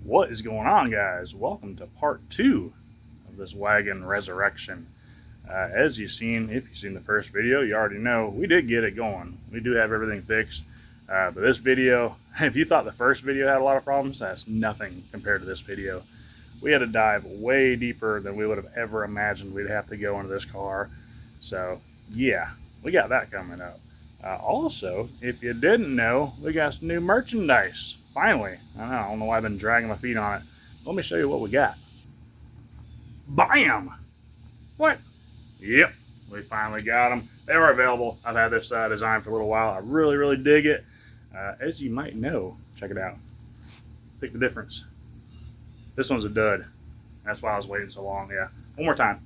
What is going on, guys? Welcome to part 2 of this wagon resurrection. As you've seen, if you've seen the first video, you already know we did get it going. We do have everything fixed. But this video, if you thought the first video had a lot of problems, that's nothing compared to this video. We had to dive way deeper than we would have ever imagined we'd have to go into this car. So, yeah, we got that coming up. Also, if you didn't know, we got some new merchandise. Finally. I don't know why I've been dragging my feet on it. Let me show you what we got. Bam! What? Yep, we finally got them. They are available. I've had this design for a little while. I really dig it. As you might know, check it out. Pick the difference. This one's a dud. That's why I was waiting so long. Yeah, one more time.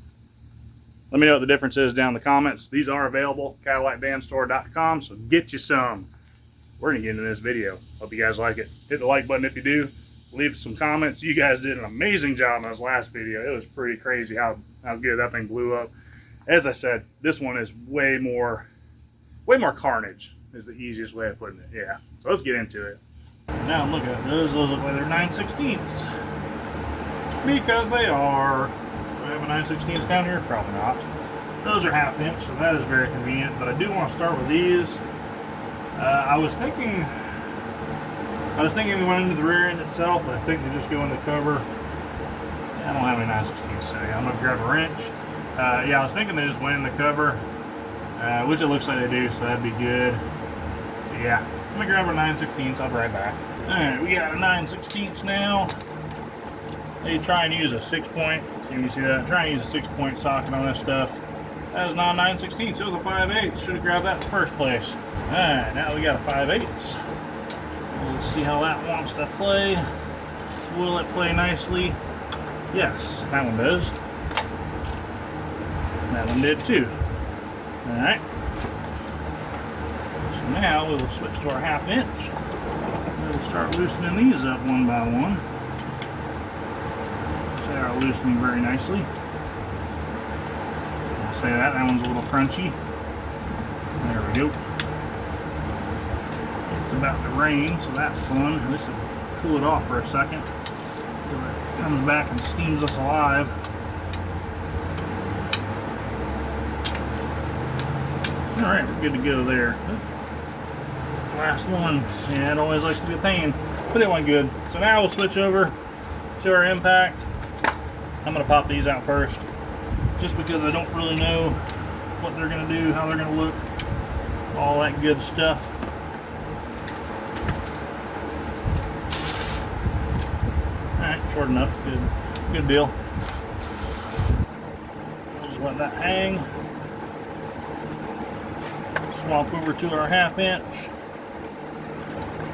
Let me know what the difference is down in the comments. These are available, CadillacVanStore.com, so get you some. We're going to get into this video. Hope you guys like it. Hit the like button if you do. Leave some comments. You guys did an amazing job in this last video. It was pretty crazy how good that thing blew up. As I said, this one is way more carnage is the easiest way of putting it. Yeah, so let's get into it. Now look at those. Those look like they're 9/16ths. Because they are. Do I have a 9/16 down here? Probably not. Those are 1/2 inch, so that is very convenient. But I do want to start with these. I was thinking we went into the rear end itself, but I think they just go in the cover. I don't have any 9/16, so yeah, I'm going to grab a wrench. Yeah, I was thinking they just went in the cover, which it looks like they do, so that'd be good. But yeah, I'm going to grab a 9/16, I'll be right back. Alright, we got a 9/16 now. They try and use a 6-point, can you see that? Try and use a 6-point socket on this stuff. That is not a 9/16, it was a 5/8. Should have grabbed that in the first place. Alright, now we got a 5/8. Let's see how that wants to play. Will it play nicely? Yes, that one does. That one did too. Alright. So now we will switch to our 1/2 inch. We'll start loosening these up one by one. They are loosening very nicely. Say that one's a little crunchy. There we go. It's about to rain, so that's fun. This will cool it off for a second until it comes back and steams us alive. Alright, we're good to go there. Last one. Yeah, it always likes to be a pain, but it went good. So now we'll switch over to our impact. I'm going to pop these out first, just because I don't really know what they're going to do, how they're going to look, all that good stuff. Alright, short enough, good deal. We'll just let that hang. Swap over to our 1/2 inch.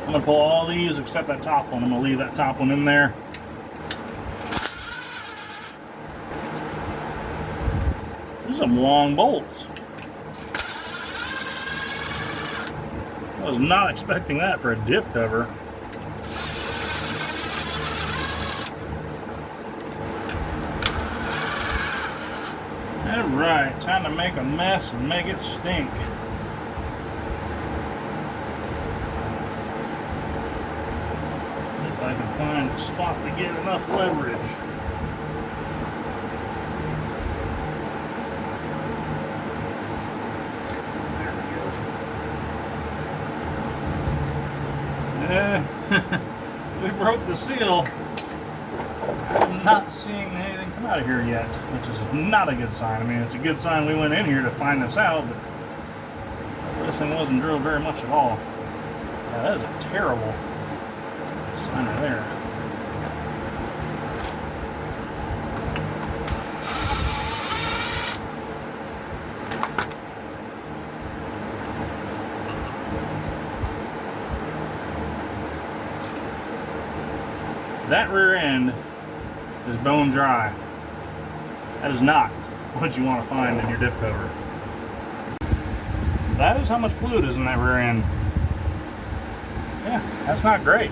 I'm going to pull all these except that top one. I'm going to leave that top one in there. These are some long bolts. I was not expecting that for a diff cover. Alright, time to make a mess and make it stink. If I can find a spot to get enough leverage. We broke the seal. I'm not seeing anything come out of here yet, which is not a good sign. I mean, it's a good sign we went in here to find this out, but this thing wasn't drilled very much at all. Yeah, that is a terrible sign right there. That rear end is bone dry. That is not what you want to find in your diff cover. That is how much fluid is in that rear end. Yeah, that's not great.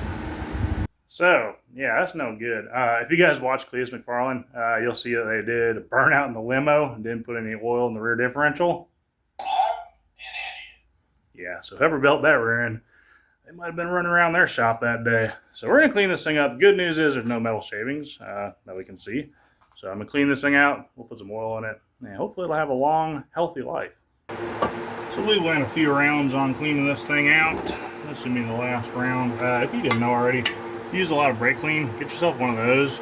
So, yeah, that's no good. If you guys watch Cleus McFarlane, you'll see that they did a burnout in the limo and didn't put any oil in the rear differential. Yeah, so whoever built that rear end, they might have been running around their shop that day. So we're gonna clean this thing up. Good news is there's no metal shavings that we can see. So I'm gonna clean this thing out. We'll put some oil in it, and hopefully it'll have a long, healthy life. So we went a few rounds on cleaning this thing out. This should be the last round. If you didn't know already, use a lot of brake clean. Get yourself one of those,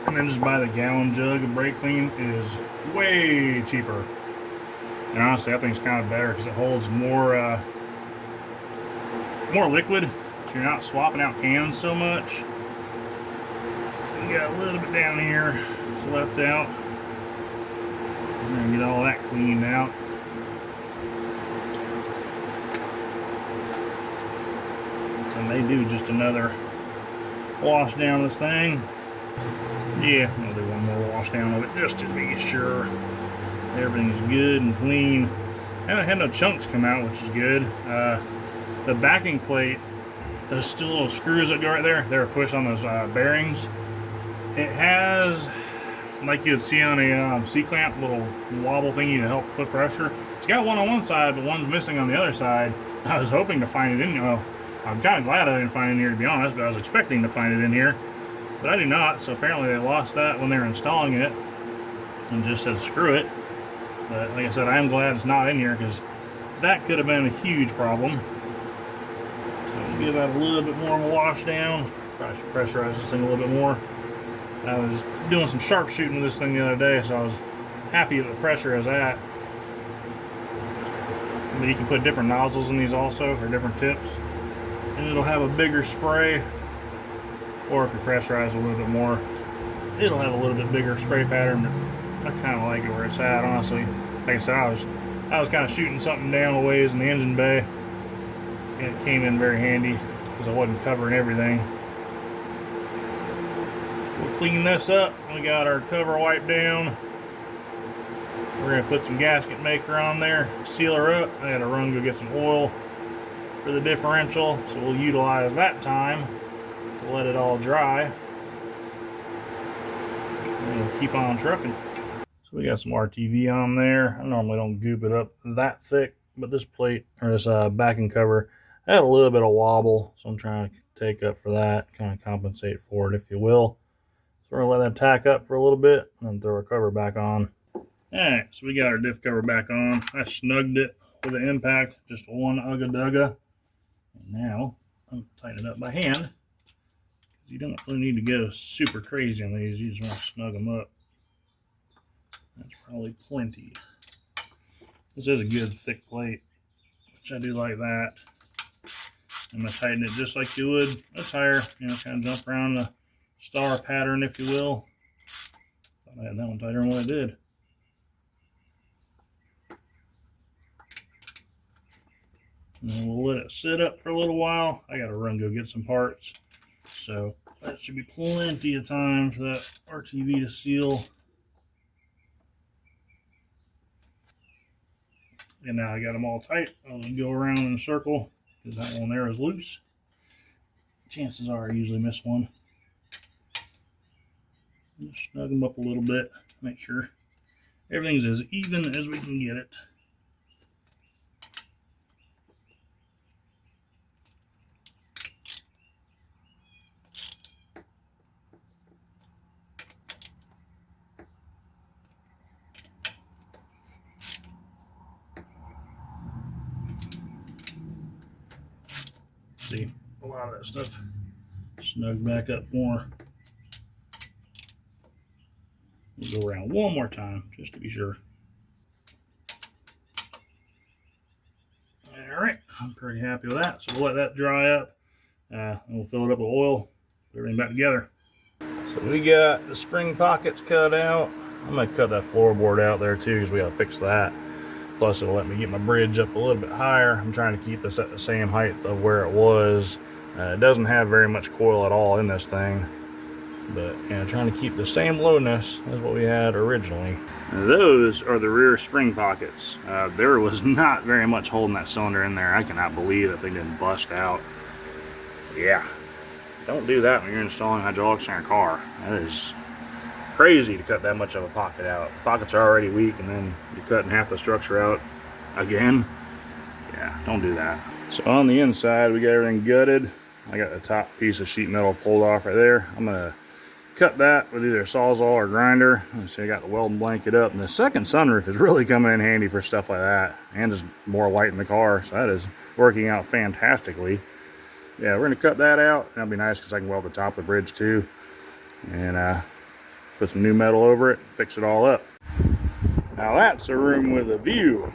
and then just buy the gallon jug of brake clean. It is way cheaper. And honestly, I think it's kind of better because it holds more liquid, so you're not swapping out cans so much. So we got a little bit down here that's left out. I'm gonna get all that cleaned out. And they do just another wash down this thing. Yeah, I'll do one more wash down of it just to be sure everything's good and clean. I haven't had no chunks come out, which is good. The backing plate, those two little screws that go right there, they're pushed on those bearings. It has, like you would see on a C-clamp, little wobble thingy to help put pressure. It's got one on one side, but one's missing on the other side. I was hoping to find it in here. Well, I'm kind of glad I didn't find it in here, to be honest, but I was expecting to find it in here. But I do not, so apparently they lost that when they were installing it and just said screw it. But like I said, I am glad it's not in here because that could have been a huge problem. So we'll give that a little bit more of a wash down. Probably should pressurize this thing a little bit more. I was doing some sharpshooting with this thing the other day, so I was happy with the pressure is at. But you can put different nozzles in these also, or different tips, and it'll have a bigger spray. Or if you pressurize a little bit more, it'll have a little bit bigger spray pattern. I kind of like it where it's at, honestly. Like I said, I was kind of shooting something down a ways in the engine bay, and it came in very handy because I wasn't covering everything. So we'll clean this up. We got our cover wiped down. We're gonna put some gasket maker on there, seal her up. I had to run go get some oil for the differential, so we'll utilize that time to let it all dry. And we'll keep on trucking. So we got some RTV on there. I normally don't goop it up that thick, but this plate, or this backing cover, had a little bit of wobble, so I'm trying to take up for that, kind of compensate for it, if you will. So we're gonna let that tack up for a little bit, and then throw our cover back on. Alright, so we got our diff cover back on. I snugged it with the impact, just one ugga-dugga. And now, I'm going to tighten it up by hand. You don't really need to go super crazy on these, you just want to snug them up. That's probably plenty. This is a good thick plate, which I do like that. I'm going to tighten it just like you would a tire, you know, kind of jump around the star pattern, if you will. Thought I had that one tighter than what I did. And then we'll let it sit up for a little while. I got to run go get some parts. So that should be plenty of time for that RTV to seal. And now I got them all tight. I'll just go around in a circle because that one there is loose. Chances are I usually miss one. Just snug them up a little bit. Make sure everything's as even as we can get it. See, a lot of that stuff snug back up more. We'll go around one more time just to be sure. All right, I'm pretty happy with that. So we'll let that dry up and we'll fill it up with oil, put everything back together. So we got the spring pockets cut out. I'm gonna cut that floorboard out there too because we gotta fix that. Plus it'll let me get my bridge up a little bit higher. I'm trying to keep this at the same height of where it was. It doesn't have very much coil at all in this thing, but trying to keep the same lowness as what we had originally. Now, those are the rear spring pockets. There was not very much holding that cylinder in there. I cannot believe that thing didn't bust out. Yeah, don't do that when you're installing hydraulics in your car. That is crazy to cut that much of a pocket out. Pockets are already weak and then you're cutting half the structure out again. Yeah, don't do that. So on the inside, we got everything gutted. I got the top piece of sheet metal pulled off right there. I'm gonna cut that with either a Sawzall or grinder. So I got the welding blanket up, and the second sunroof is really coming in handy for stuff like that, and just more light in the car. So that is working out fantastically. Yeah, we're gonna cut that out. That'll be nice because I can weld the top of the bridge too, and put some new metal over it, fix it all up. Now that's a room with a view.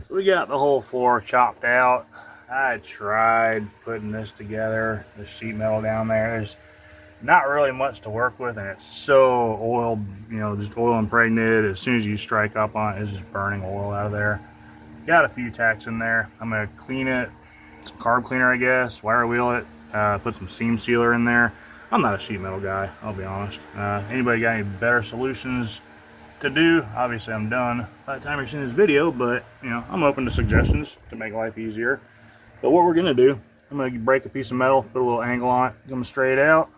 So we got the whole floor chopped out. I tried putting this together, the sheet metal down there. There's not really much to work with, and it's so oil, you know, just oil impregnated. As soon as you strike up on it, it's just burning oil out of there. Got a few tacks in there. I'm gonna clean it, some carb cleaner, I guess, wire wheel it, put some seam sealer in there. I'm not a sheet metal guy, I'll be honest. Anybody got any better solutions to do? Obviously I'm done by the time you're seeing this video, but you know, I'm open to suggestions to make life easier. But what we're gonna do, I'm gonna break a piece of metal, put a little angle on it, come straight out,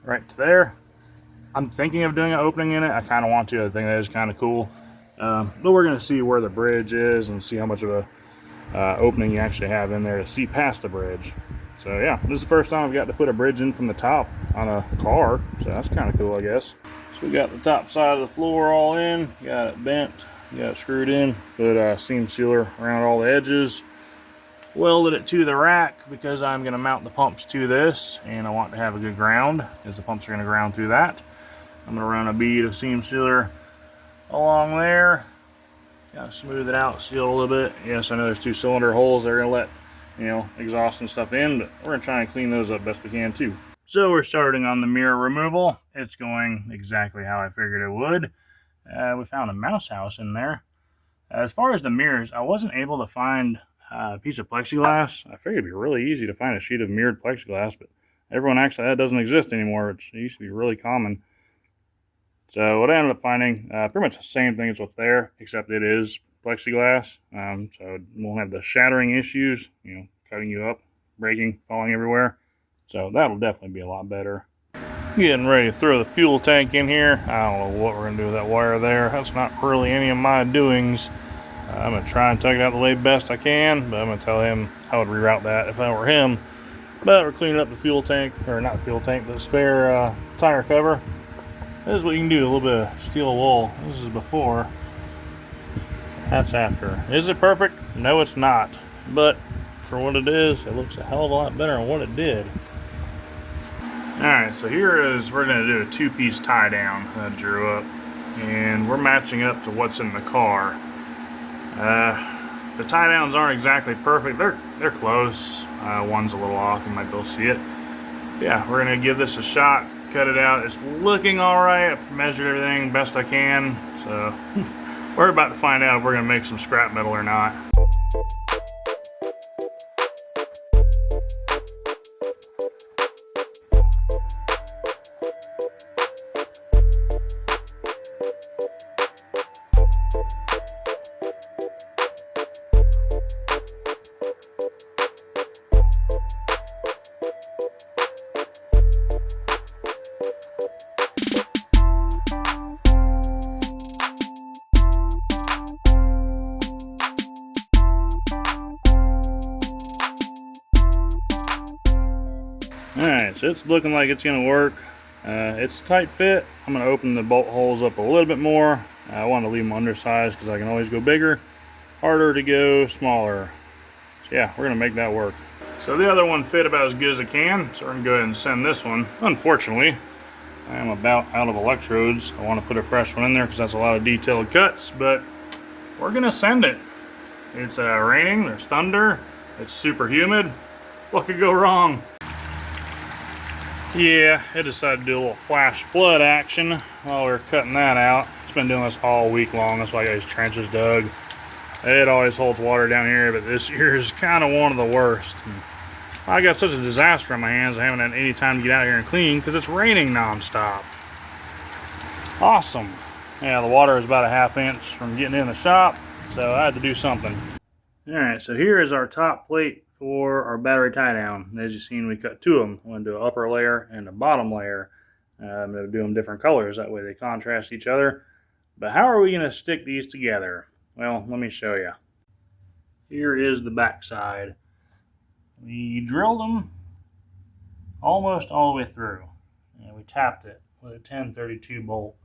right to there. I'm thinking of doing an opening in it. I kind of want to. I think that is kind of cool. But we're gonna see where the bridge is and see how much of a opening you actually have in there to see past the bridge. So yeah, this is the first time I've got to put a bridge in from the top on a car, so that's kind of cool, I guess. So we got the top side of the floor all in, got it bent, got it screwed in, put a seam sealer around all the edges, welded it to the rack because I'm going to mount the pumps to this, and I want to have a good ground because the pumps are going to ground through that. I'm going to run a bead of seam sealer along there, kind of smooth it out, seal a little bit. Yes, I know there's 2 cylinder holes they're going to let, you know, exhaust and stuff in, but we're going to try and clean those up best we can too. So we're starting on the mirror removal. It's going exactly how I figured it would. We found a mouse house in there. As far as the mirrors, I wasn't able to find a piece of plexiglass. I figured it'd be really easy to find a sheet of mirrored plexiglass, but everyone acts like that doesn't exist anymore. It used to be really common. So what I ended up finding, pretty much the same thing as what's there, except it is plexiglass. So it won't have the shattering issues, you know, cutting you up, breaking, falling everywhere. So that'll definitely be a lot better. Getting ready to throw the fuel tank in here. I don't know what we're going to do with that wire there. That's not really any of my doings. I'm going to try and tuck it out the way best I can, but I'm going to tell him I would reroute that if I were him. But we're cleaning up the fuel tank, or not the fuel tank, but the spare tire cover. This is what you can do, a little bit of steel wool. This is before. That's after. Is it perfect? No, it's not. But for what it is, it looks a hell of a lot better than what it did. Alright, so we're going to do a 2-piece tie down that I drew up. And we're matching up to what's in the car. The tie downs aren't exactly perfect. They're close. One's a little off, you might be able to see it. Yeah, we're going to give this a shot, cut it out. It's looking alright. I've measured everything best I can. So we're about to find out if we're going to make some scrap metal or not. Alright, so it's looking like it's going to work. It's a tight fit. I'm going to open the bolt holes up a little bit more. I want to leave them undersized because I can always go bigger. Harder to go smaller. So yeah, we're going to make that work. So the other one fit about as good as it can, so we're going to go ahead and send this one. Unfortunately, I am about out of electrodes. I want to put a fresh one in there because that's a lot of detailed cuts, but we're going to send it. It's raining, there's thunder, it's super humid. What could go wrong? Yeah, it decided to do a little flash flood action while we were cutting that out. It's been doing this all week long. That's why I got these trenches dug. It always holds water down here, but this year is kind of one of the worst. I got such a disaster on my hands. I haven't had any time to get out here and clean because it's raining nonstop. Awesome. Yeah, the water is about a ½ inch from getting in the shop, so I had to do something. Alright, so here is our top plate for our battery tie down. As you've seen, we cut 2 of them. One to an upper layer and a bottom layer. I'm going to do them different colors, that way they contrast each other. But how are we going to stick these together? Well, let me show you. Here is the back side. We drilled them almost all the way through, and we tapped it with a 1032 bolt.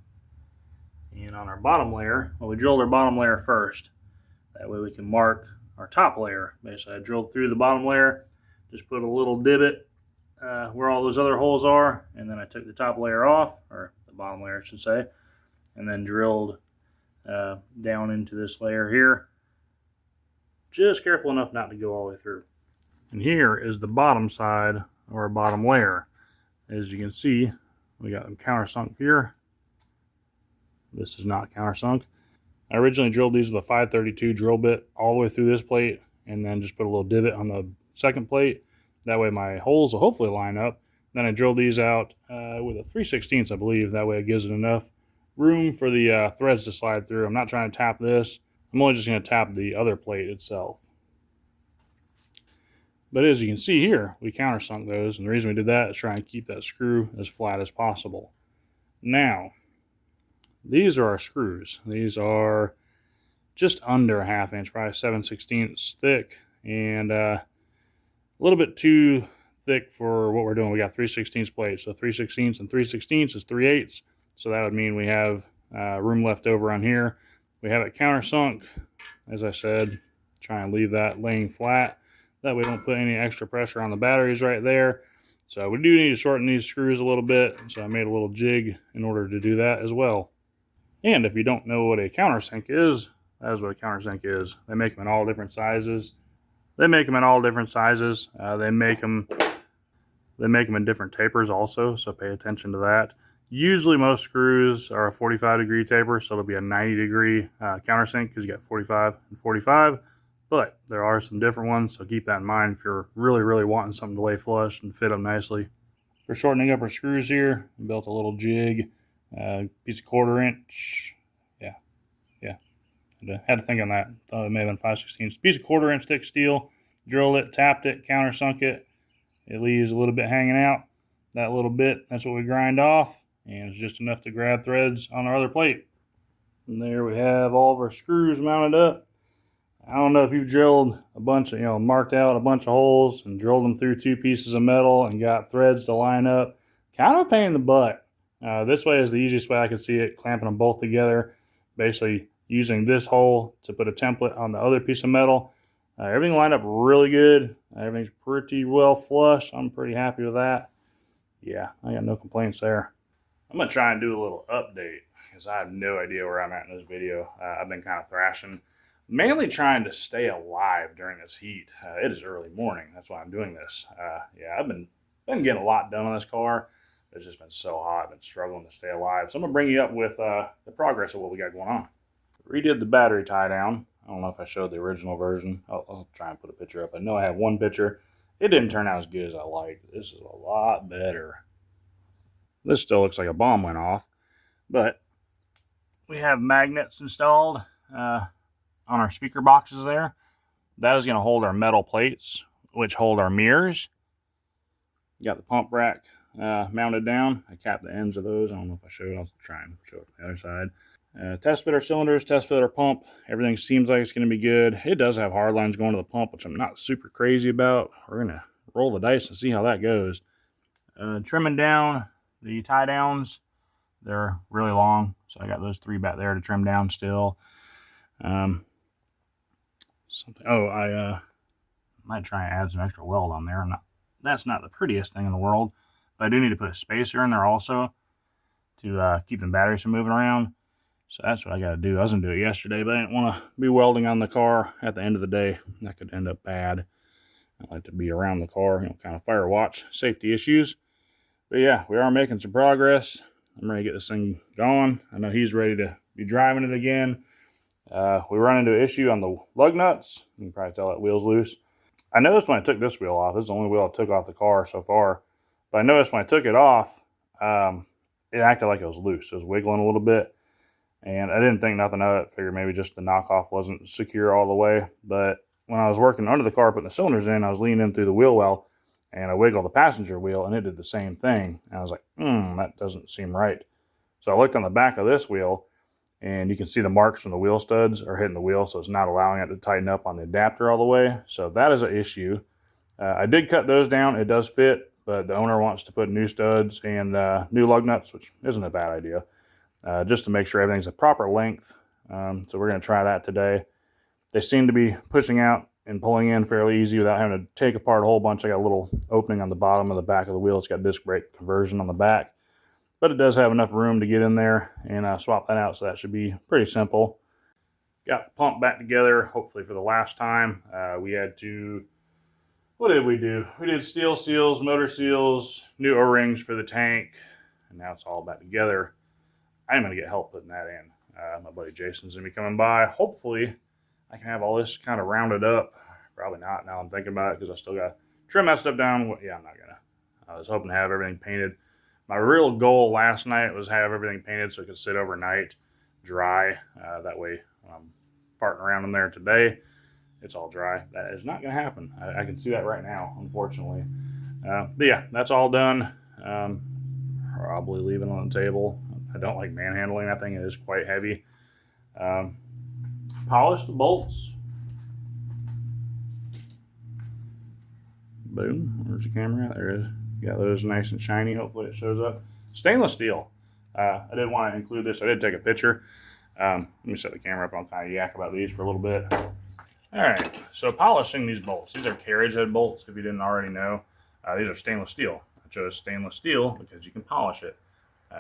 And on our bottom layer, well, we drilled our bottom layer first. That way we can mark our top layer. Basically, I drilled through the bottom layer, just put a little divot where all those other holes are, and then I took the top layer off, or the bottom layer I should say, and then drilled down into this layer here. Just careful enough not to go all the way through. And here is the bottom side of our bottom layer. As you can see, we got them countersunk here. This is not countersunk. I originally drilled these with a 532 drill bit all the way through this plate, and then just put a little divot on the second plate. That way my holes will hopefully line up. Then I drilled these out with a 3/16, I believe. That way it gives it enough room for the threads to slide through. I'm not trying to tap this. I'm only just going to tap the other plate itself. But as you can see here, we countersunk those, and the reason we did that is try and keep that screw as flat as possible. Now, these are our screws. These are just under a ½ inch, probably 7/16 thick, and a little bit too thick for what we're doing. We got 3/16 plates, so 3/16 and 3/16 is 3/8. So that would mean we have room left over on here. We have it countersunk, as I said, try and leave that laying flat. That way we don't put any extra pressure on the batteries right there. So we do need to shorten these screws a little bit, so I made a little jig in order to do that as well. And if you don't know what a countersink is, that is what a countersink is. They make them in all different sizes. They make them in different tapers also, so pay attention to that. Usually most screws are a 45-degree taper, so it'll be a 90-degree countersink because you got 45 and 45. But there are some different ones, so keep that in mind if you're really wanting something to lay flush and fit them nicely. For shortening up our screws here, we built a little jig, piece of 1/4 inch. Yeah. Had to think on that. Thought it may have been 5/16. Piece of 1/4 inch thick steel. Drilled it, tapped it, countersunk it. It leaves a little bit hanging out. That little bit, that's what we grind off, and it's just enough to grab threads on our other plate. And there we have all of our screws mounted up. I don't know if you've drilled a bunch of, marked out a bunch of holes and drilled them through 2 pieces of metal and got threads to line up. Kind of a pain in the butt. This way is the easiest way I can see it, clamping them both together. Basically using this hole to put a template on the other piece of metal. Everything lined up really good. Everything's pretty well flush. I'm pretty happy with that. Yeah, I got no complaints there. I'm going to try and do a little update because I have no idea where I'm at in this video. I've been kind of thrashing. Mainly trying to stay alive during this heat. It is early morning. That's why I'm doing this. Yeah, I've been getting a lot done on this car. It's just been so hot. I've been struggling to stay alive. So I'm going to bring you up with the progress of what we got going on. Redid the battery tie down. I don't know if I showed the original version. I'll try and put a picture up. I know I have one picture. It didn't turn out as good as I liked. This is a lot better. This still looks like a bomb went off. But we have magnets installed on our speaker boxes there. That is going to hold our metal plates, which hold our mirrors. Got the pump rack mounted down. I capped the ends of those. I don't know if I showed. I'll try and show it from the other side. Test fit our cylinders, test fit our pump. Everything seems like it's going to be good. It does have hard lines going to the pump, which I'm not super crazy about. We're going to roll the dice and see how that goes. Trimming down the tie downs. They're really long, so I got those 3 back there to trim down still. I might try and add some extra weld on there. That's not the prettiest thing in the world, but I do need to put a spacer in there also to keep the batteries from moving around. So that's what I got to do. I was going to do it yesterday, but I didn't want to be welding on the car at the end of the day. That could end up bad. I like to be around the car, kind of fire watch, safety issues. But yeah, we are making some progress. I'm ready to get this thing going. I know he's ready to be driving it again. We run into an issue on the lug nuts. You can probably tell that wheel's loose. I noticed when I took this wheel off, this is the only wheel I took off the car so far, but I noticed when I took it off, it acted like it was loose. It was wiggling a little bit, and I didn't think nothing of it. Figured maybe just the knockoff wasn't secure all the way, but when I was working under the car, putting the cylinders in, I was leaning in through the wheel well, and I wiggled the passenger wheel, and it did the same thing. And I was like, that doesn't seem right. So I looked on the back of this wheel, and you can see the marks from the wheel studs are hitting the wheel, so it's not allowing it to tighten up on the adapter all the way. So that is an issue. I did cut those down. It does fit, but the owner wants to put new studs and new lug nuts, which isn't a bad idea, just to make sure everything's a proper length. So we're going to try that today. They seem to be pushing out and pulling in fairly easy without having to take apart a whole bunch. I got a little opening on the bottom of the back of the wheel. It's got disc brake conversion on the back, but it does have enough room to get in there and swap that out, so that should be pretty simple. Got the pump back together, hopefully for the last time. We had to, what did we do? We did steel seals, motor seals, new O-rings for the tank, and now it's all back together. I'm going to get help putting that in. My buddy Jason's going to be coming by. Hopefully, I can have all this kind of rounded up. Probably not now I'm thinking about it, because I still got to trim that stuff down. Yeah, I'm not going to. I was hoping to have everything painted. My real goal last night was have everything painted so it could sit overnight, dry. That way, when I'm farting around in there today, it's all dry. That is not going to happen. I can see that right now, unfortunately. But yeah, that's all done. Probably leave it on the table. I don't like manhandling that thing. It is quite heavy. Polish the bolts. Boom. Where's the camera at? There it is. Got those nice and shiny. Hopefully it shows up. Stainless steel. I didn't want to include this. I did take a picture. Let me set the camera up. I'll kind of yak about these for a little bit. All right. So polishing these bolts. These are carriage head bolts, if you didn't already know. These are stainless steel. I chose stainless steel because you can polish it.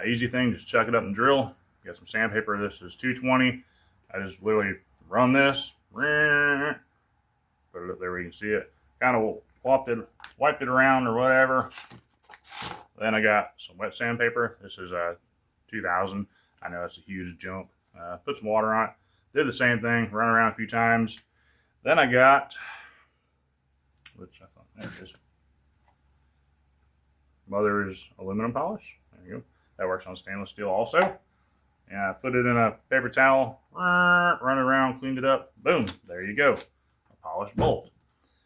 Easy thing. Just chuck it up and drill. Got some sandpaper. This is 220. I just literally run this. Put it up there where you can see it. Kind of wiped it around or whatever. Then I got some wet sandpaper. This is 2000. I know it's a huge jump. Put some water on it. Did the same thing. Run around a few times. Then I got, which I thought, there it is. Mother's aluminum polish. There you go. That works on stainless steel also. And I put it in a paper towel. Run it around, cleaned it up. Boom. There you go. A polished bolt.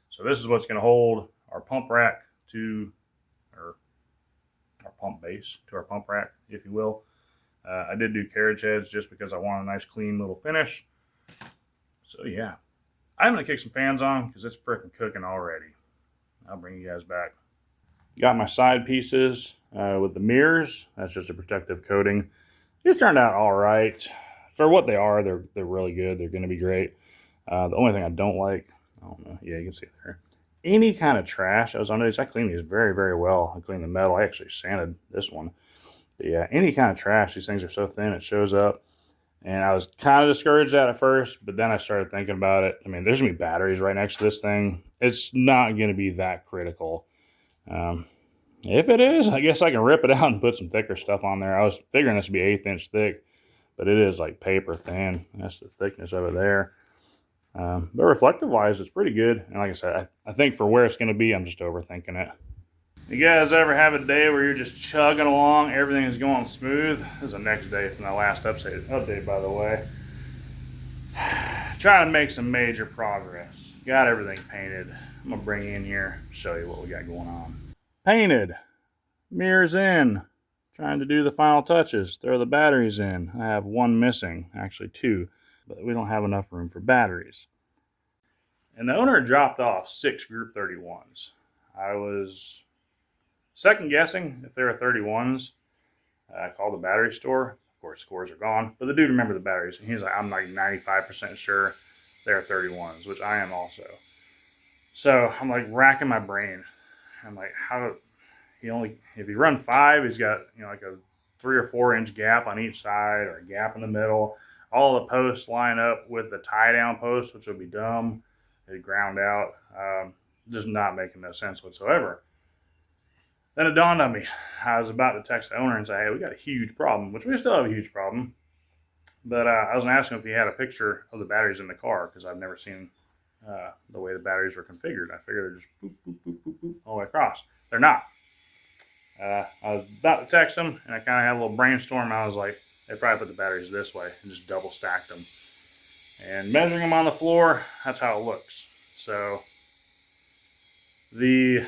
So this is what's going to hold our pump rack to, or our pump base to our pump rack, if you will. I did do carriage heads just because I want a nice clean little finish. So yeah, I'm going to kick some fans on because it's freaking cooking already. I'll bring you guys back. Got my side pieces with the mirrors. That's just a protective coating. These turned out all right. For what they are, they're really good. They're going to be great. The only thing I don't like, I don't know. Yeah, you can see it there. Any kind of trash that was under these, I cleaned these very, very well. I cleaned the metal. I actually sanded this one. But yeah, any kind of trash, these things are so thin, it shows up. And I was kind of discouraged at first, but then I started thinking about it. I mean, there's going to be batteries right next to this thing. It's not going to be that critical. If it is, I guess I can rip it out and put some thicker stuff on there. I was figuring this would be 1/8 inch thick, but it is like paper thin. That's the thickness of it there. But reflective wise, it's pretty good. And like I said, I think for where it's going to be, I'm just overthinking it. You guys ever have a day where you're just chugging along, everything is going smooth? This is the next day from that last update, by the way. Trying to make some major progress. Got everything painted. I'm going to bring you in here, show you what we got going on. Painted. Mirrors in. Trying to do the final touches. Throw the batteries in. I have one missing, actually 2. But we don't have enough room for batteries. And the owner dropped off 6 Group 31s. I was second guessing if they were 31s. I called the battery store. Of course, scores are gone. But the dude remembered the batteries. And he's like, I'm like 95% sure they're 31s, which I am also. So I'm like racking my brain. I'm like, how if you run 5, he's got, like a 3 or 4 inch gap on each side or a gap in the middle. All the posts line up with the tie down post, which would be dumb. It ground out. Just not making no sense whatsoever. Then it dawned on me. I was about to text the owner and say, hey, we got a huge problem, which we still have a huge problem. But I was going to ask him if he had a picture of the batteries in the car, because I've never seen the way the batteries were configured. I figured they're just boop, boop, boop, boop, boop, all the way across. They're not. I was about to text him, and I kind of had a little brainstorm. I was like, they probably put the batteries this way and just double stacked them. And measuring them on the floor, that's how it looks. So the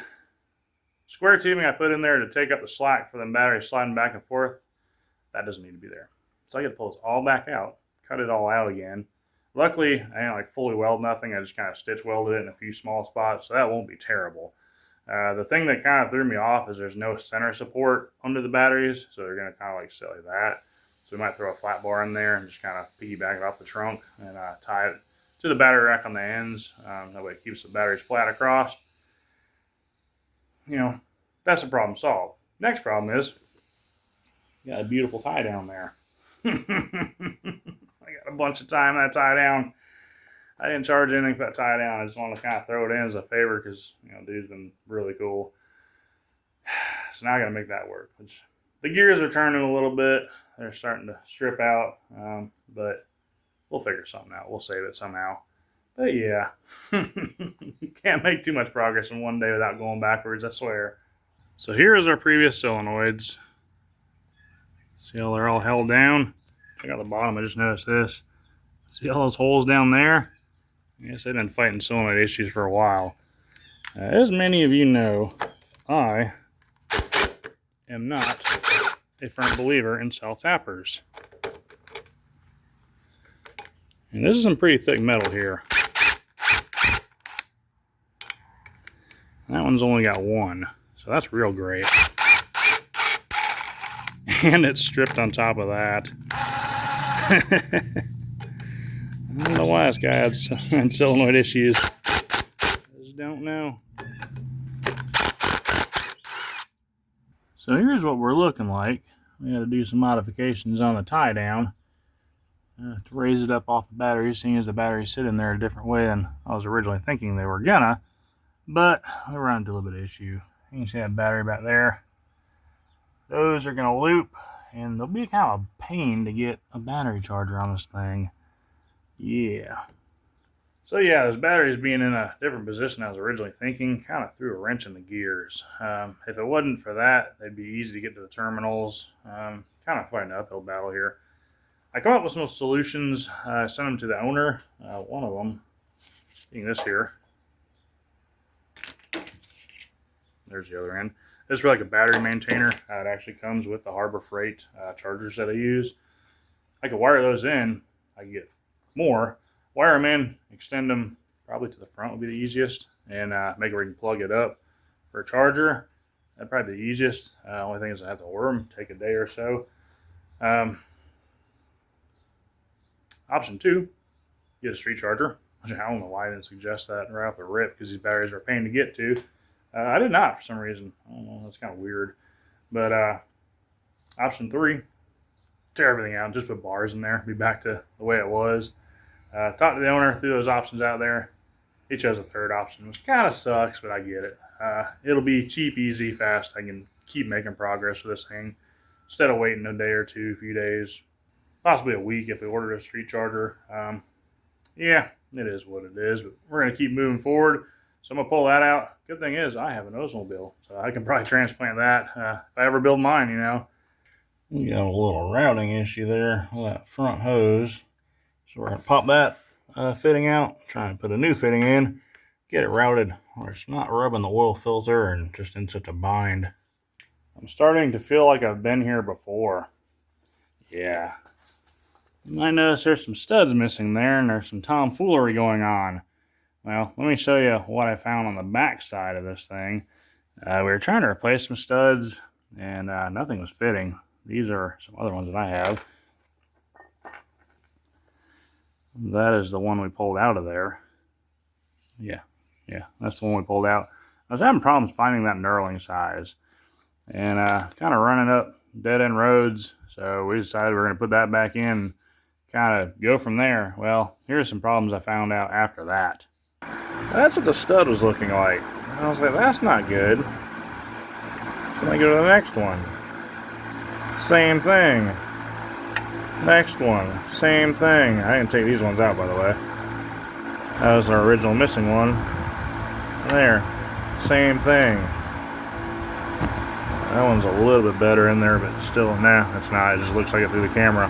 square tubing I put in there to take up the slack for the battery sliding back and forth, that doesn't need to be there. So I got to pull this all back out, cut it all out again, Luckily, I didn't like fully weld nothing. I just kind of stitch welded it in a few small spots, so that won't be terrible. The thing that kind of threw me off is there's no center support under the batteries, so they're going to kind of like sit like that. So we might throw a flat bar in there and just kind of piggyback it off the trunk and tie it to the battery rack on the ends. That way it keeps the batteries flat across. You know, that's a problem solved. Next problem is, got a beautiful tie down there. I got a bunch of time that tie down. I didn't charge anything for that tie down. I just wanted to kind of throw it in as a favor because, you know, dude's been really cool. So now I got to make that work. Which the gears are turning a little bit. They're starting to strip out, but we'll figure something out. We'll save it somehow. But yeah, can't make too much progress in one day without going backwards, I swear. So here is our previous solenoids. See how they're all held down? Check out the bottom. I just noticed this. See all those holes down there? I guess they've been fighting solenoid issues for a while. As many of you know, I am not a firm believer in self-tappers. And this is some pretty thick metal here. That one's only got one, so that's real great. And it's stripped on top of that. I don't know why this guy had solenoid issues. I just don't know. So here's what we're looking like. We had to do some modifications on the tie down to raise it up off the battery, seeing as the batteries sit in there a different way than I was originally thinking they were gonna. But we ran into a little bit of issue. You can see that battery back there. Those are gonna loop, and they'll be kind of a pain to get a battery charger on this thing. Yeah. So yeah, this battery's being in a different position than I was originally thinking kind of threw a wrench in the gears. If it wasn't for that, they'd be easy to get to the terminals. Kind of fighting an uphill battle here. I come up with some solutions. I sent them to the owner. One of them, being this here. There's the other end. This is like a battery maintainer. It actually comes with the Harbor Freight chargers that I use. I could wire those in. I can get more. Wire them in, extend them probably to the front would be the easiest, and make it where you can plug it up for a charger. That'd probably be the easiest. Only thing is I have to order them, take a day or so. Option 2, get a street charger, which I don't know why I didn't suggest that right off the rip because these batteries are a pain to get to. I did not for some reason. I don't know, that's kind of weird. But option 3, tear everything out, just put bars in there, be back to the way it was. Talked to the owner, threw those options out there. He chose a third option, which kind of sucks, but I get it. It'll be cheap, easy, fast. I can keep making progress with this thing instead of waiting a day or two, a few days, possibly a week if we ordered a street charger. Yeah, it is what it is, but we're going to keep moving forward. So I'm going to pull that out. Good thing is I have an Oldsmobile, so I can probably transplant that if I ever build mine, you know. We got a little routing issue there with that front hose. So we're going to pop that fitting out, try and put a new fitting in, get it routed where it's not rubbing the oil filter and just in such a bind. I'm starting to feel like I've been here before. Yeah. You might notice there's some studs missing there and there's some tomfoolery going on. Well, let me show you what I found on the back side of this thing. We were trying to replace some studs and nothing was fitting. These are some other ones that I have. That is the one we pulled out of there. Yeah, that's the one we pulled out. I was having problems finding that knurling size and kind of running up dead-end roads, so we decided we were going to put that back in, kind of go from there. Well, here's some problems I found out after that. That's what the stud was looking like. I was like, that's not good. So I go to the next one. Same thing. Next one, same thing. I didn't take these ones out, by the way. That was our original missing one. There, same thing. That one's a little bit better in there, but still, nah, it's not. It just looks like it through the camera.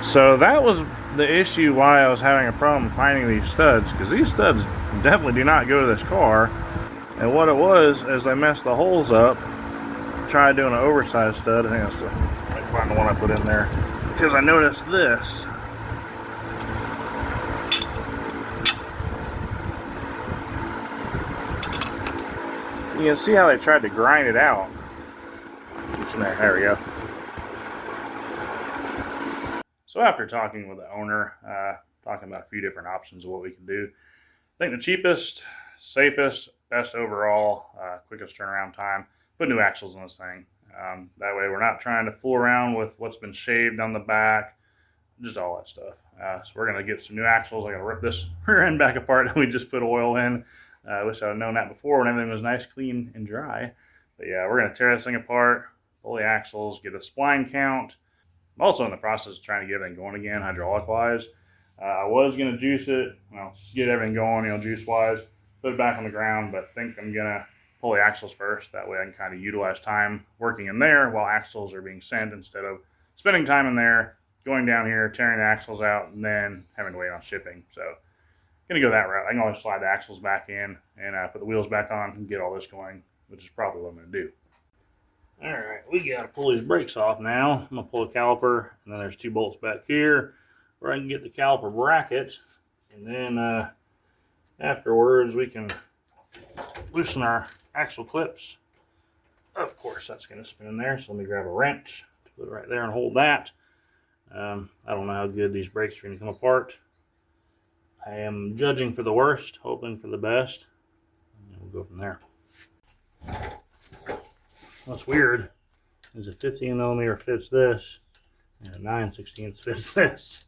So that was the issue why I was having a problem finding these studs, because these studs definitely do not go to this car. And what it was is I messed the holes up. Tried doing an oversized stud. I think that's the, let me find the one I put in there. because I noticed this. You can see how they tried to grind it out. There we go. So after talking with the owner, talking about a few different options of what we can do, I think the cheapest, safest, best overall, quickest turnaround time, put new axles on this thing. That way we're not trying to fool around with what's been shaved on the back, just all that stuff. So we're going to get some new axles. I got to rip this rear end back apart that we just put oil in. I wish I would have known that before when everything was nice, clean, and dry. But yeah, we're going to tear this thing apart, pull the axles, get a spline count. I'm also in the process of trying to get everything going again, hydraulic-wise. I was going to juice it, well, get everything going, juice-wise, put it back on the ground, but I think I'm going to pull the axles first. That way I can kind of utilize time working in there while axles are being sent instead of spending time in there, going down here, tearing the axles out, and then having to wait on shipping. So going to go that route. I can always slide the axles back in and put the wheels back on and get all this going, which is probably what I'm going to do. All right, we got to pull these brakes off now. I'm going to pull the caliper, and then there's 2 bolts back here where I can get the caliper bracket, and then afterwards we can loosen our axle clips. Of course, that's going to spin in there, so let me grab a wrench to put it right there and hold that. I don't know how good these brakes are going to come apart. I am judging for the worst, hoping for the best, and we'll go from there. What's weird is a 15 millimeter fits this, and a 9/16 fits this.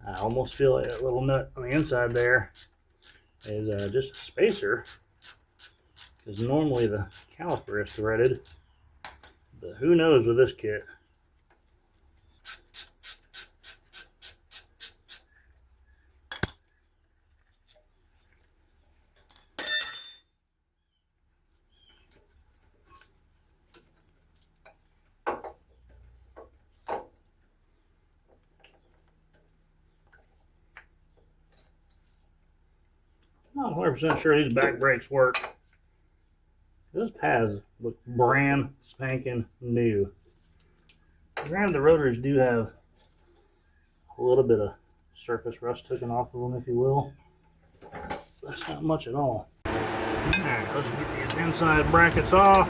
I almost feel like that little nut on the inside there is just a spacer, because normally the caliper is threaded, but who knows with this kit. Not 100% sure these back brakes work. Those pads look brand spanking new. Granted, the rotors do have a little bit of surface rust taken off of them, if you will. That's not much at all. Alright, let's get these inside brackets off.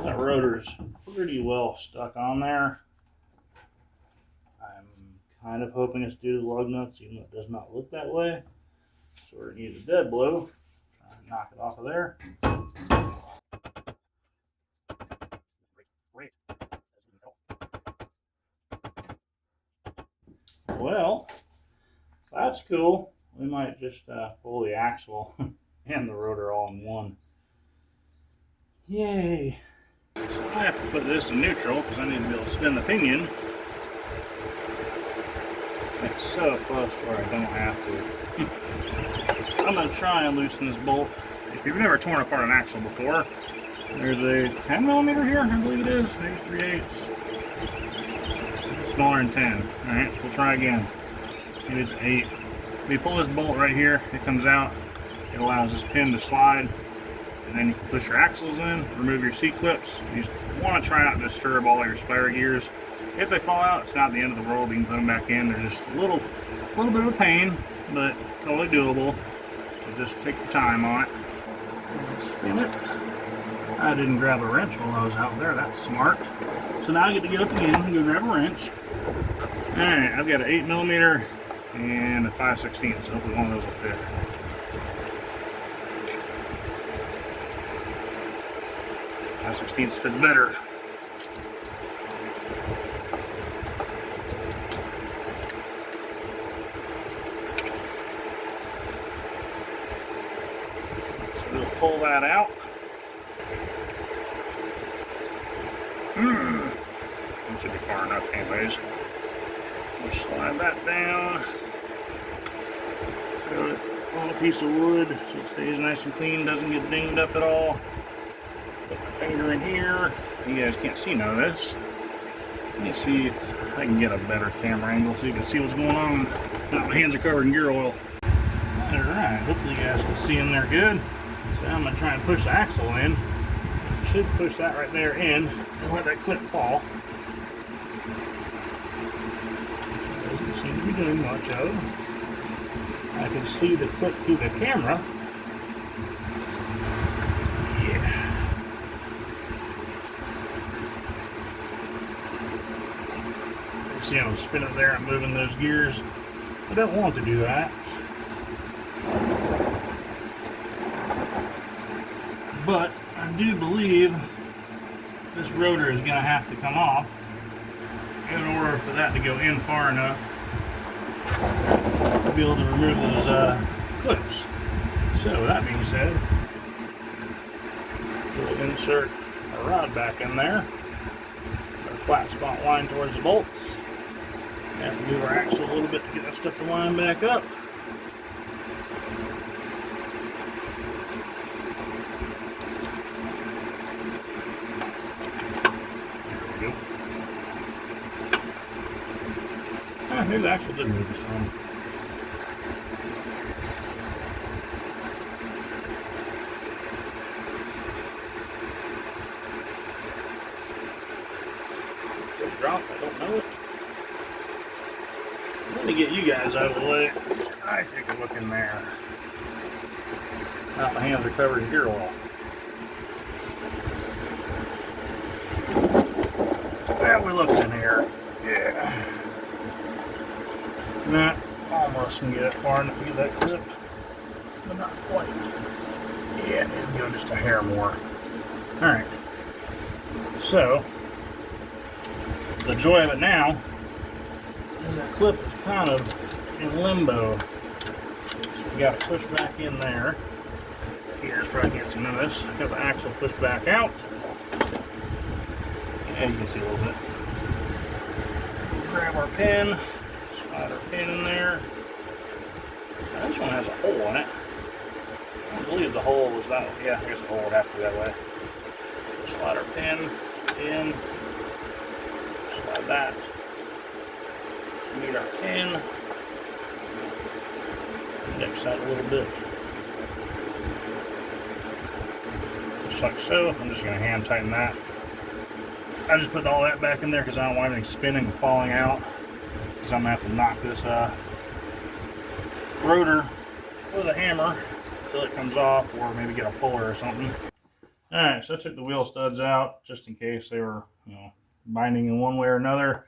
That rotor's pretty well stuck on there. I'm kind of hoping it's due to the lug nuts, even though it does not look that way. So we're going to use a dead blow, try and knock it off of there. Well, that's cool. We might just pull the axle and the rotor all in one. Yay! So I have to put this in neutral because I need to be able to spin the pinion. It's so close to where I don't have to. I'm going to try and loosen this bolt. If you've never torn apart an axle before, there's a 10 millimeter here, I believe it is, maybe 3/8. Smaller than 10. Alright, so we'll try again. It is 8. When you pull this bolt right here, it comes out. It allows this pin to slide. And then you can push your axles in, remove your C-clips. You just want to try not to disturb all your spire gears. If they fall out, it's not the end of the world. You can put them back in. They're just a little bit of a pain, but totally doable. So just take your time on it. Spin it. I didn't grab a wrench while I was out there. That's smart. So now I get to get up again and go grab a wrench. Alright, I've got an 8 millimeter and a 5/16, so hopefully one of those will fit. .5/16 fits better. So we'll pull that out. It should be far enough anyways. We'll slide that down. Throw it on a piece of wood so it stays nice and clean, doesn't get dinged up at all. Put my finger in here. You guys can't see none of this. Let me see if I can get a better camera angle so you can see what's going on. Now my hands are covered in gear oil. Alright, hopefully you guys can see in there good. So I'm going to try and push the axle in. I should push that right there in and let that clip fall. Doesn't seem to be doing much of. I can see the clip through the camera. Yeah. You see I'm spinning there, I'm moving those gears. I don't want to do that. But I do believe this rotor is going to have to come off in order for that to go in far enough to be able to remove those clips. So that being said, we'll insert a rod back in there, put a flat spot line towards the bolts. Have to move our axle a little bit to get that stuff to line back up. Maybe the axle did move some. Did it drop? I don't know it. Let me get you guys out of the way. I take a look in there. Now my hands are covered in gear oil. Well, we look in here. Yeah. That almost can get it far enough to get that clip, but not quite. Yeah, it needs to go just a hair more. Alright, so the joy of it now is that clip is kind of in limbo. So you got to push back in there. Here's probably can't see none of this. Got the axle pushed back out. And you can see a little bit. Grab our pin. Slide our pin in there. Now this one has a hole in it. I don't believe the hole was that way. Yeah, I guess the hole would have to be that way. Slide our pin in. Slide that to meet our pin. Index that a little bit. Just like so. I'm just going to hand tighten that. I just put all that back in there because I don't want anything spinning and falling out. Because I'm going to have to knock this rotor with a hammer until it comes off, or maybe get a puller or something. Alright, so I took the wheel studs out just in case they were, binding in one way or another.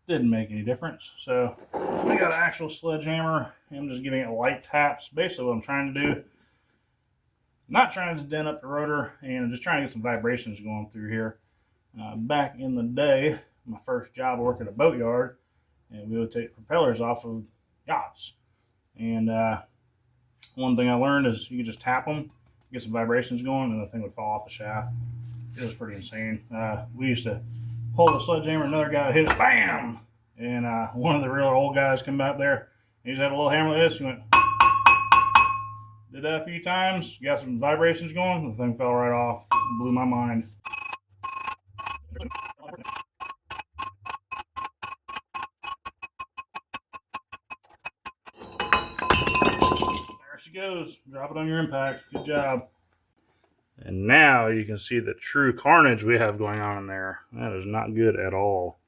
Didn't make any difference. So we got an actual sledgehammer. I'm just giving it light taps. Basically what I'm trying to do, not trying to dent up the rotor, and just trying to get some vibrations going through here. Back in the day, my first job I worked at a boatyard, and we would take propellers off of yachts. And one thing I learned is you could just tap them, get some vibrations going, and the thing would fall off the shaft. It was pretty insane. We used to hold a sledgehammer, another guy would hit it, BAM! And one of the real old guys come out there, he just had a little hammer like this, he went, did that a few times, got some vibrations going, the thing fell right off. It blew my mind. There she goes. Drop it on your impact. Good job. And now you can see the true carnage we have going on in there. That is not good at all.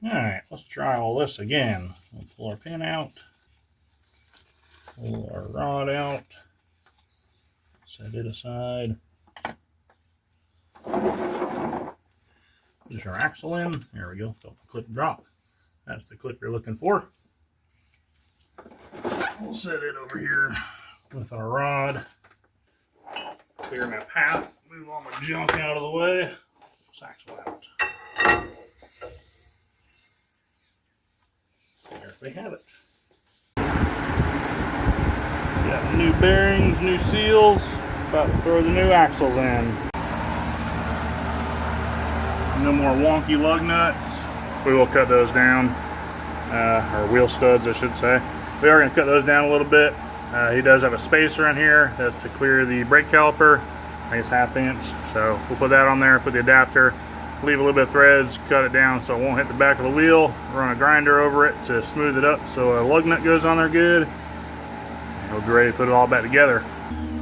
Alright, let's try all this again. We'll pull our pin out. Pull our rod out. Set it aside. Push our axle in. There we go. Don't the clip drop. That's the clip you're looking for. We'll set it over here with our rod. Clear my path. Move all my junk out of the way. This axle out. There we have it. Got new bearings, new seals. About to throw the new axles in. No more wonky lug nuts. We will cut those down. or wheel studs I should say. We are going to cut those down a little bit. He does have a spacer in here that's to clear the brake caliper. I think it's 1/2 inch, so we'll put that on there, put the adapter, leave a little bit of threads, cut it down so it won't hit the back of the wheel, run a grinder over it to smooth it up so a lug nut goes on there good, and we'll be ready to put it all back together.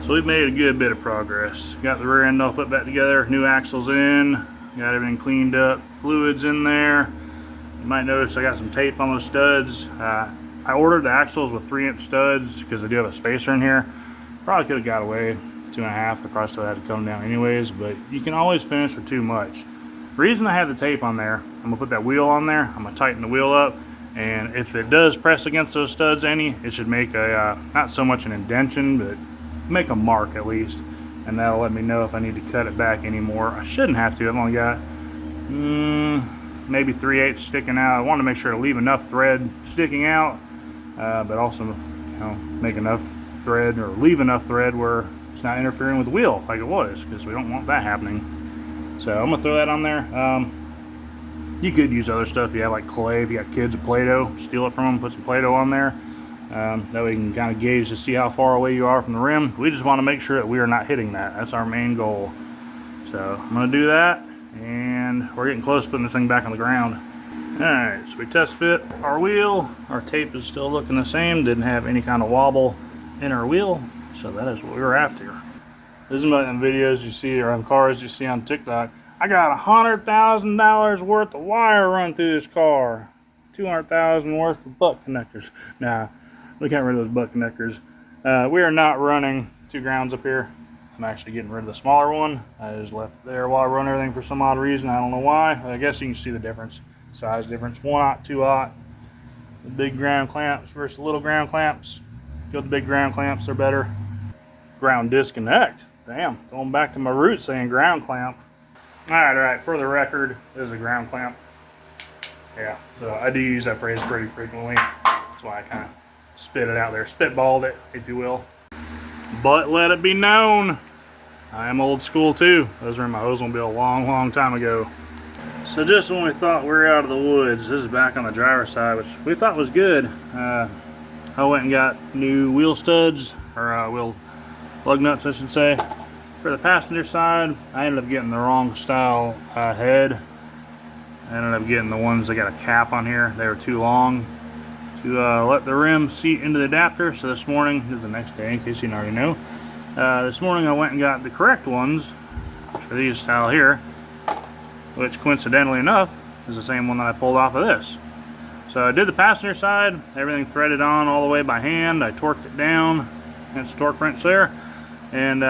So we've made a good bit of progress. Got the rear end all put back together, new axles in, got everything cleaned up, fluids in there. You might notice I got some tape on those studs. I ordered the axles with 3-inch studs because I do have a spacer in here. Probably could have got away 2.5. I probably still had to come down anyways, but you can always finish with too much. The reason I have the tape on there, I'm gonna put that wheel on there, I'm gonna tighten the wheel up, and if it does press against those studs any, it should make a, not so much an indentation, but make a mark at least, and that'll let me know if I need to cut it back anymore. I shouldn't have to. I've only got maybe 3/8 sticking out. I want to make sure to leave enough thread sticking out, but also, you know, make enough thread or leave enough thread where it's not interfering with the wheel like it was, because we don't want that happening. So I'm gonna throw that on there. You could use other stuff. If you have like clay, if you got kids of Play-Doh, steal it from them, put some Play-Doh on there. That way you can kind of gauge to see how far away you are from the rim. We just want to make sure that we are not hitting that. That's our main goal. So I'm gonna do that, and we're getting close to putting this thing back on the ground. Alright, so we test fit our wheel. Our tape is still looking the same. Didn't have any kind of wobble in our wheel. So that is what we were after. This is like in videos you see, or on cars you see on TikTok. I got $100,000 worth of wire run through this car. 200,000 worth of butt connectors. Nah, we can't rid of those butt connectors. We are not running 2 grounds up here. I'm actually getting rid of the smaller one. I just left it there while I run everything for some odd reason. I don't know why. I guess you can see the difference. Size difference. 1/0, 2/0. The big ground clamps versus the little ground clamps. Go with the big ground clamps, they're better. Ground disconnect. Damn, going back to my roots saying ground clamp. Alright, for the record, this is a ground clamp. Yeah, so I do use that phrase pretty frequently. That's why I kind of spit it out there, spitballed it, if you will. But let it be known, I am old school too. Those were in my Oldsmobile a long, long time ago. So just when we thought we were out of the woods, this is back on the driver's side, which we thought was good. I went and got new wheel studs, or wheel lug nuts I should say. For the passenger side, I ended up getting the wrong style head. I ended up getting the ones that got a cap on here. They were too long to let the rim seat into the adapter. So this morning, this is the next day in case you didn't already know. This morning I went and got the correct ones, which are these style here, which coincidentally enough is the same one that I pulled off of this. So I did the passenger side, everything threaded on all the way by hand. I torqued it down, it's a torque wrench there, and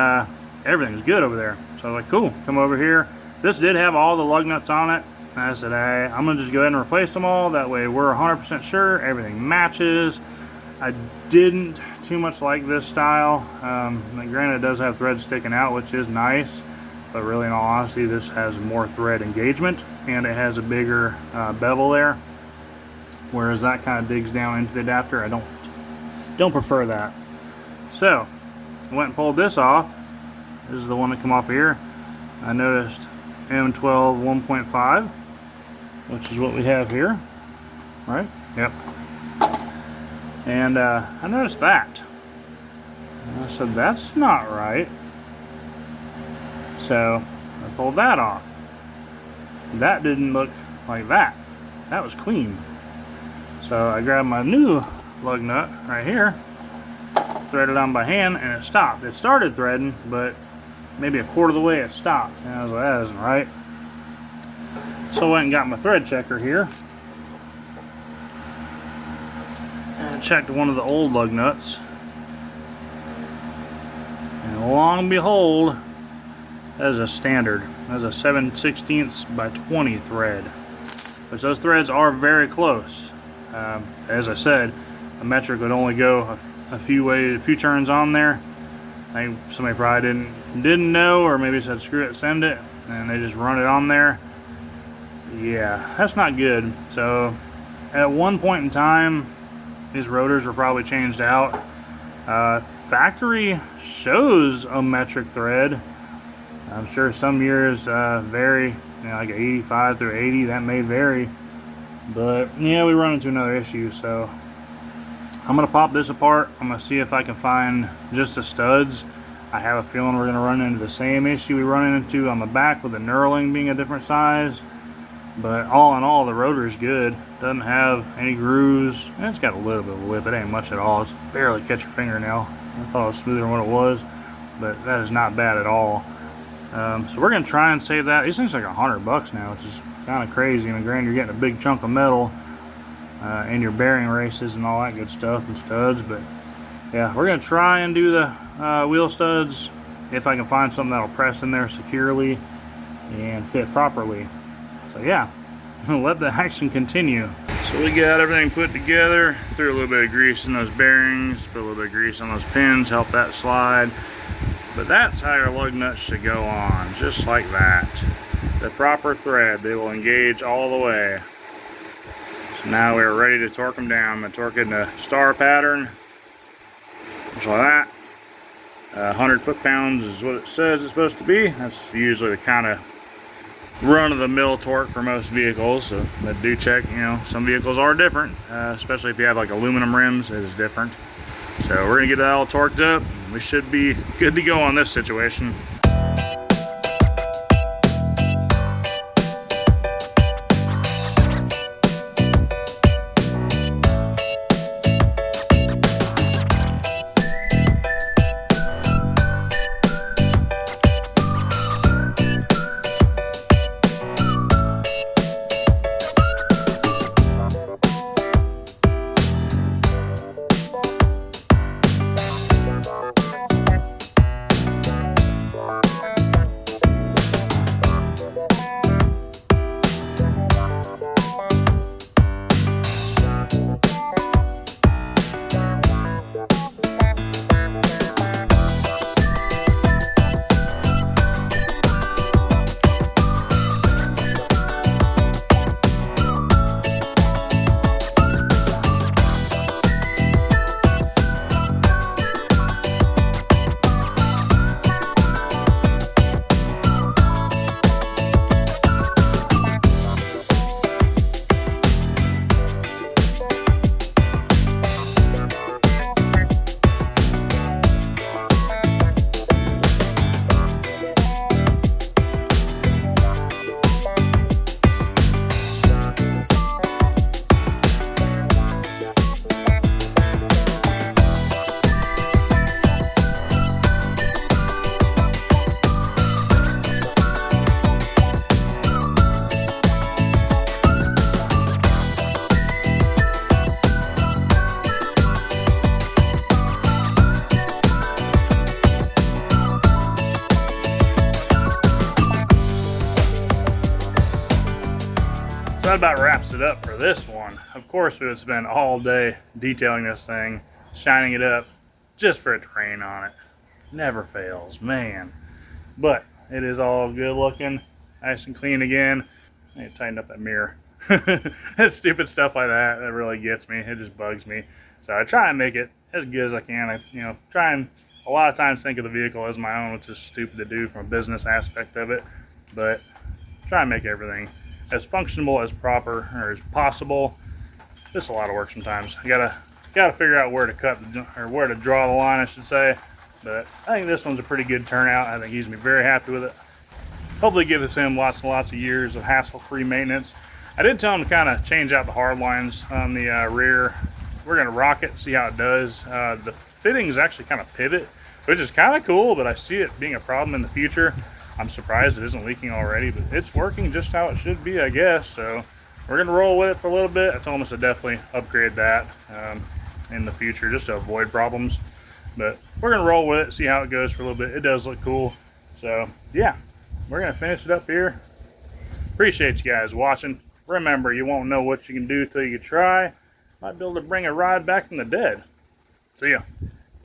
everything's good over there. So I was like, cool, come over here. This did have all the lug nuts on it. And I said, hey, I'm gonna just go ahead and replace them all. That way we're 100% sure everything matches. I didn't too much like this style. Granted, it does have threads sticking out, which is nice, but really in all honesty, this has more thread engagement and it has a bigger bevel there. Whereas that kind of digs down into the adapter. I don't prefer that. So I went and pulled this off. This is the one that come off here. I noticed M12 1.5, which is what we have here, right? Yep. And I noticed that. And I said, that's not right. So I pulled that off. That didn't look like that. That was clean. So I grabbed my new lug nut right here, threaded on by hand, and it stopped. It started threading, but maybe a quarter of the way it stopped. And I was like, that isn't right. So I went and got my thread checker here. And checked one of the old lug nuts. And lo and behold, that is a standard. That's a 7/16 by 20 thread. Which those threads are very close. As I said, a metric would only go a few turns on there. I think somebody probably didn't know, or maybe said screw it, send it, and they just run it on there. Yeah, that's not good. So at one point in time, these rotors were probably changed out. Factory shows a metric thread. I'm sure some years vary, you know, like 85 through 80, that may vary. But yeah, we run into another issue, so I'm gonna pop this apart. I'm gonna see if I can find just the studs. I have a feeling we're gonna run into the same issue we run into on the back with the knurling being a different size. But all in all, the rotor is good. Doesn't have any grooves. And it's got a little bit of whip. It ain't much at all. It's barely catch your fingernail. I thought it was smoother than what it was, but that is not bad at all. So we're gonna try and save that. These things are like $100 now, which is kind of crazy. I mean, granted, you're getting a big chunk of metal and your bearing races and all that good stuff and studs. But yeah, we're gonna try and do the wheel studs if I can find something that'll press in there securely and fit properly. So yeah, let the action continue. So we got everything put together, threw a little bit of grease in those bearings, put a little bit of grease on those pins, help that slide. But that's how your lug nuts should go on, just like that. The proper thread, they will engage all the way. So now we're ready to torque them down. I'm going to torque it in a star pattern, just like that. 100 foot-pounds is what it says it's supposed to be. That's usually the kind of run-of-the-mill torque for most vehicles, so but do check, you know, some vehicles are different, especially if you have like aluminum rims, it is different. So we're gonna get that all torqued up. We should be good to go on this situation. That about wraps it up for this one. Of course, we would spend all day detailing this thing, shining it up, just for it to rain on it. Never fails, man. But it is all good looking, nice and clean again. I need to tighten up that mirror. Stupid stuff like that, that really gets me. It just bugs me. So I try and make it as good as I can. I try and a lot of times think of the vehicle as my own, which is stupid to do from a business aspect of it. But try and make everything as functional as proper or as possible. Just a lot of work sometimes. You gotta figure out where to cut or where to draw the line, I should say. But I think this one's a pretty good turnout. I think he's gonna be very happy with it. Hopefully gives him lots and lots of years of hassle-free maintenance. I did tell him to kind of change out the hard lines on the rear. We're gonna rock it, see how it does. The fittings actually kind of pivot, which is kind of cool, but I see it being a problem in the future. I'm surprised it isn't leaking already, but it's working just how it should be, I guess. So we're gonna roll with it for a little bit. I told us to definitely upgrade that in the future just to avoid problems. But we're gonna roll with it, see how it goes for a little bit. It does look cool. So yeah, we're gonna finish it up here. Appreciate you guys watching. Remember, you won't know what you can do till you try. Might be able to bring a ride back from the dead. See ya.